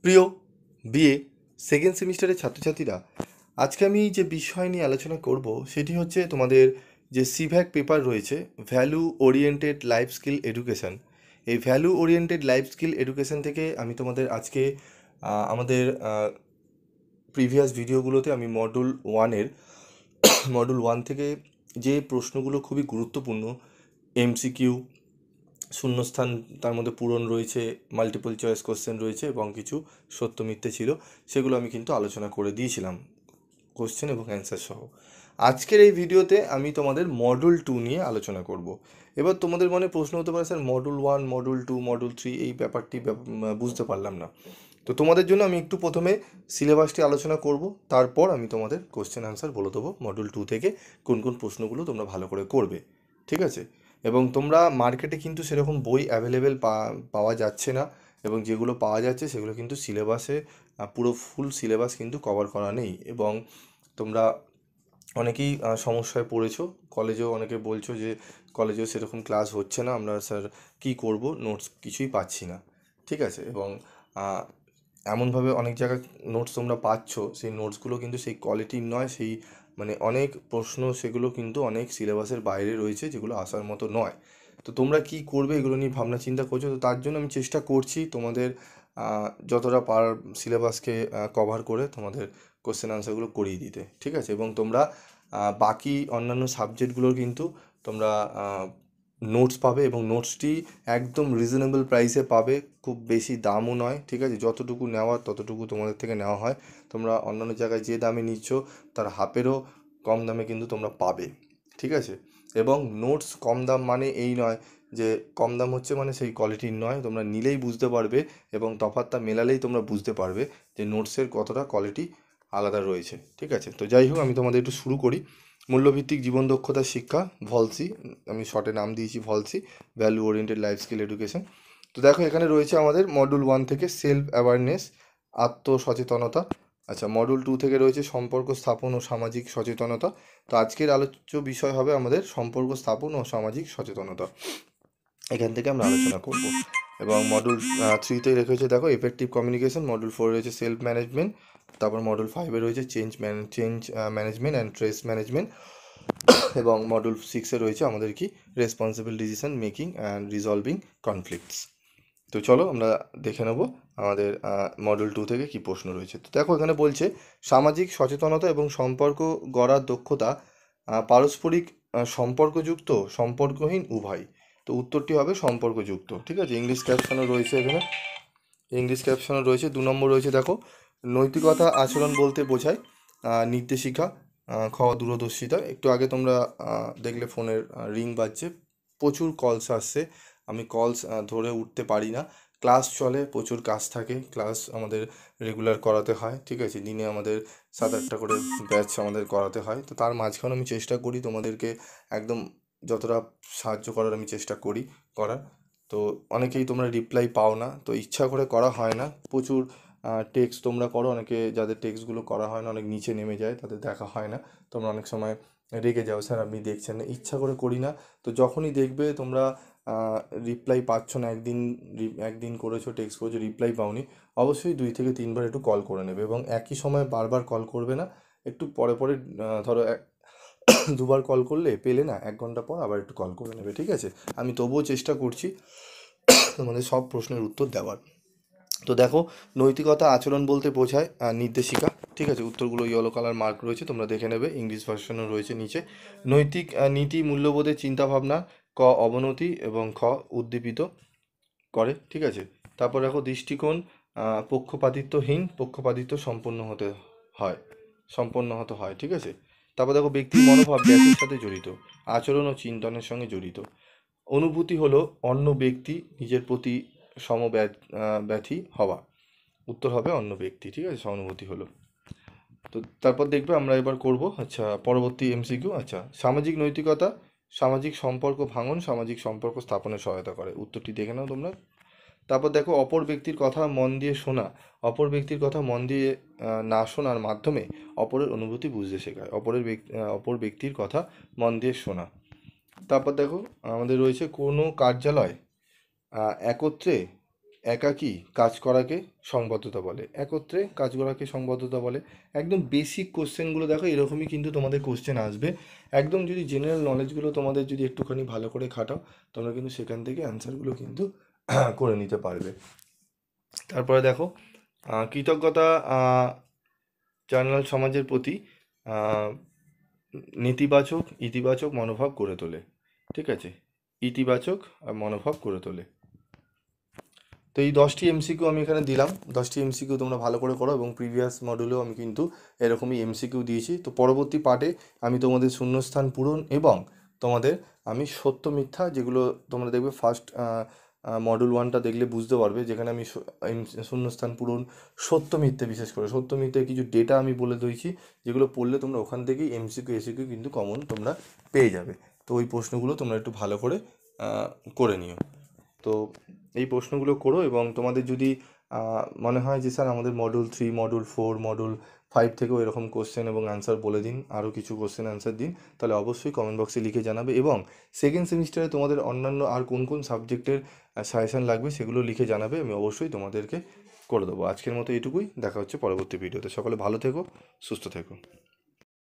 প্রিয় BA second সেমিস্টারের ছাত্রছাত্রীরা, আজকে আমি যে বিষয় নিয়ে আলোচনা করব সেটি হচ্ছে তোমাদের যে সিভ্যাক পেপার রয়েছে, value oriented life skill education. এই value oriented life skill education থেকে আমি তোমাদের আজকে আমাদের প্রিভিয়াস ভিডিওগুলোতে আমি মডুল ওয়ান থেকে যে প্রশ্নগুলো খুবই গুরুত্বপূর্ণ, এমসিকিউ, শূন্যস্থান তার মধ্যে পূরণ রয়েছে, মাল্টিপল চয়েস কোশ্চেন রয়েছে এবং কিছু সত্য মিথ্যে ছিল, সেগুলো আমি কিন্তু আলোচনা করে দিয়েছিলাম কোশ্চেন এবং অ্যান্সার সহ। আজকের এই ভিডিওতে আমি তোমাদের মডুল টু নিয়ে আলোচনা করব। এবার তোমাদের মনে প্রশ্ন হতে পারে, sir module one, module two, module three এই ব্যাপারটি বুঝতে পারলাম না। তো তোমাদের জন্য আমি একটু প্রথমে সিলেবাসটি আলোচনা করব, তারপর আমি তোমাদের কোশ্চেন অ্যান্সার বলে দেবো মডুল টু থেকে কোন কোন প্রশ্নগুলো তোমরা ভালো করে করবে, ঠিক আছে? এবং তোমরা মার্কেটে কিন্তু সেরকম বই অ্যাভেলেবেল পাওয়া যাচ্ছে না, এবং যেগুলো পাওয়া যাচ্ছে সেগুলো কিন্তু সিলেবাসে পুরো ফুল সিলেবাস কিন্তু কভার করা নেই। এবং তোমরা অনেকেই সমস্যায় পড়েছো, কলেজেও অনেকে বলছো যে কলেজেও সেরকম ক্লাস হচ্ছে না, আমরা স্যার কী করব, নোটস কিছুই পাচ্ছি না, ঠিক আছে? এবং এমনভাবে অনেক জায়গায় নোটস তোমরা পাচ্ছ, সেই নোটসগুলো কিন্তু সেই কোয়ালিটির নয়, সেই মানে অনেক প্রশ্ন সেগুলো কিন্তু অনেক সিলেবাসের বাইরে রয়েছে, যেগুলো আসার মতো নয়। তো তোমরা কি করবে এগুলো নিয়ে ভাবনা চিন্তা করছো, তো তার জন্য আমি চেষ্টা করছি তোমাদের যতটা সিলেবাসকে কভার করে তোমাদের কোশ্চেন আনসারগুলো করিয়ে দিতে, ঠিক আছে? এবং তোমরা বাকি অন্যান্য সাবজেক্টগুলোর কিন্তু তোমরা নোটস পাবে, এবং নোটসটি একদম রিজনেবল প্রাইসে পাবে, খুব বেশি দামও নয়, ঠিক আছে? যতটুকু নেওয়ার ততটুকু তোমাদের থেকে নেওয়া হয়। তোমরা অন্যান্য জায়গায় যে দামে নিচ্ছ তার হাফেরও কম দামে কিন্তু তোমরা পাবে, ঠিক আছে? এবং নোটস কম দাম মানে এই নয় যে কম দাম হচ্ছে মানে সেই কোয়ালিটির নয়, তোমরা নিলেই বুঝতে পারবে এবং তফাৎটা মেলালেই তোমরা বুঝতে পারবে যে নোটসের কতটা কোয়ালিটি আলাদা রয়েছে, ঠিক আছে? তো যাই হোক, আমি তোমাদের একটু শুরু করি। মূল্যভিত্তিক জীবন দক্ষতা শিক্ষা, ভলসি, আমি শর্টে নাম দিয়েছি ভলসি, value oriented life skill education. তো দেখো, এখানে রয়েছে আমাদের মডুল ওয়ান থেকে সেলফ অ্যাওয়ারনেস, আত্মসচেতনতা। আচ্ছা, মডুল টু থেকে রয়েছে সম্পর্ক স্থাপন ও সামাজিক সচেতনতা। তো আজকের আলোচ্য বিষয় হবে আমাদের সম্পর্ক স্থাপন ও সামাজিক সচেতনতা, এখান থেকে আমরা আলোচনা করব। এবং মডুল থ্রিতে রেখেছে দেখো এফেক্টিভ কমিউনিকেশন, মডুল ফোরে রয়েছে সেলফ ম্যানেজমেন্ট, তারপর মডুল ফাইভে রয়েছে change management and stress management, এবং মডুল সিক্সে রয়েছে আমাদের কি responsible decision making and resolving conflicts. তো চলো আমরা দেখে নেব আমাদের মডেল টু থেকে কি প্রশ্ন রয়েছে। তো দেখো, এখানে বলছে সামাজিক সচেতনতা এবং সম্পর্ক গড়ার দক্ষতা পারস্পরিক সম্পর্কযুক্ত, সম্পর্কহীন, উভয়। তো উত্তরটি হবে সম্পর্কযুক্ত, ঠিক আছে? ইংলিশ ক্যাপশনও রয়েছে এখানে, ইংলিশ ক্যাপশনও রয়েছে। 2 নম্বর রয়েছে দেখো, নৈতিকতা আচরণ বলতে বোঝায় নির্দেশিকা, দূরদর্শিতা। একটু আগে তোমরা দেখলে ফোনের রিং বাজছে, প্রচুর কলস আসছে, আমি কলস ধরে উঠতে পারি না, ক্লাস চলে, প্রচুর কাজ থাকে, ক্লাস আমাদের রেগুলার করাতে হয়, ঠিক আছে? দিনে আমাদের 7-8টা করে ব্যাচ আমাদের করাতে হয়। তো তার মাঝখানে আমি চেষ্টা করি তোমাদেরকে একদম যতটা সাহায্য করার আমি চেষ্টা করি করার। তো অনেকেই তোমরা রিপ্লাই পাও না, তো ইচ্ছা করে করা হয় না। প্রচুর টেক্সট তোমরা করো, অনেকে যাদের টেক্সটগুলো করা হয় না, অনেক নিচে নেমে যায়, তাদের দেখা হয় না। তোমরা অনেক সময় রেগে যাও, স্যার আপনি দেখছেন না, ইচ্ছা করে করি না। তো যখনই দেখবে তোমরা রিপ্লাই পাচ্ছ না, একদিন করেছো, টেক্সট করেছো, রিপ্লাই পাওনি, অবশ্যই 2 থেকে 3বার একটু কল করে নেবে, এবং একই সময় বারবার কল করবে না। একটু পরে পরে ধরো 2বার কল করলে পেলে না, 1 ঘন্টা পর আবার একটু কল করে নেবে, ঠিক আছে? আমি তবুও চেষ্টা করছি তোমাদের সব প্রশ্নের উত্তর দেওয়ার। তো দেখো, নৈতিকতা আচরণ বলতে বোঝায় নির্দেশিকা, ঠিক আছে? উত্তরগুলো ইয়েলো কালার মার্ক রয়েছে, তোমরা দেখে নেবে, ইংলিশ ভার্সনও রয়েছে নিচে। নৈতিক নীতি মূল্যবোধের চিন্তাভাবনা, ক অবনতি এবং খ উদ্দীপিত করে, ঠিক আছে? তারপর দেখো দৃষ্টিকোণ, পক্ষপাতিত্বহীন, পক্ষপাতিত্ব সম্পন্ন হতে হয়, ঠিক আছে? তারপর দেখো ব্যক্তির মনোভাব ব্যাধির সাথে জড়িত, আচরণ ও চিন্তনের সঙ্গে জড়িত। অনুভূতি হলো অন্য ব্যক্তি নিজের প্রতি ব্যথী হওয়া, উত্তর হবে অন্য ব্যক্তি, ঠিক আছে? সহানুভূতি হলো। তো তারপর দেখবে আমরা এবার করব, আচ্ছা, পরবর্তী এমসিকিউ। আচ্ছা, সামাজিক নৈতিকতা, সামাজিক সম্পর্ক ভাঙন সামাজিক সম্পর্ক স্থাপনে সহায়তা করে, উত্তরটি দেখে নাও তোমরা। তারপর দেখো অপর ব্যক্তির কথা মন দিয়ে শোনা, অপর ব্যক্তির কথা মন দিয়ে না শোনার মাধ্যমে অপরের অনুভূতি বুঝতে শেখায়, অপর ব্যক্তির কথা মন দিয়ে শোনা। তারপর দেখো আমাদের রয়েছে কোনো কার্যালয় একত্রে একাকী কাজ করাকে সংবদ্ধতা বলে, একত্রে কাজ করাকে সংবদ্ধতা বলে। একদম বেসিক কোশ্চেনগুলো দেখো, এরকমই কিন্তু তোমাদের কোশ্চেন আসবে। একদম যদি জেনারেল নলেজগুলো তোমাদের যদি একটুখানি ভালো করে খাটাও, তোমরা কিন্তু সেখান থেকে অ্যান্সারগুলো কিন্তু করে নিতে পারবে। তারপরে দেখো, কৃতজ্ঞতা জেনারেল সমাজের প্রতি নেতিবাচক ইতিবাচক মনোভাব গড়ে তোলে। ঠিক আছে, ইতিবাচক মনোভাব গড়ে তোলে। তো এই 10টি এমসিকিউ আমি এখানে দিলাম, 10টি এমসিকিউ তোমরা ভালো করে করো, এবং প্রিভিয়াস মডিউলেও আমি কিন্তু এরকমই এমসিকিউ দিয়েছি। তো পরবর্তী পার্টে আমি তোমাদের শূন্যস্থান পূরণ এবং তোমাদের আমি সত্য মিথ্যা, যেগুলো তোমরা দেখবে ফার্স্ট মডিউল 1টা দেখলে বুঝতে পারবে, যেখানে আমি শূন্যস্থান পূরণ, সত্য মিথ্যে, বিশেষ করে সত্য মিথ্যে কিছু ডেটা আমি বলে দিয়েছি, যেগুলো পড়লে তোমরা ওখান থেকেই এমসিকিউ এসিকিউ কিন্তু কমন তোমরা পেয়ে যাবে। তো ওই প্রশ্নগুলো তোমরা একটু ভালো করে করে নিও। তো এই প্রশ্নগুলো করো, এবং তোমাদের যদি মনে হয় যে স্যার আমাদের মডিউল 3, মডিউল 4, মডিউল 5 থেকেও এরকম কোশ্চেন এবং অ্যান্সার বলে দিন, আরও কিছু কোশ্চেন অ্যান্সার দিন, তাহলে অবশ্যই কমেন্ট বক্সে লিখে জানাবে। এবং সেকেন্ড সেমিস্টারে তোমাদের অন্যান্য আর কোন কোন সাবজেক্টের সাজেশান লাগবে সেগুলো লিখে জানাবে, আমি অবশ্যই তোমাদেরকে করে দেবো। আজকের মতো এটুকুই, দেখা হচ্ছে পরবর্তী ভিডিওতে। সকলে ভালো থেকো, সুস্থ থেকো।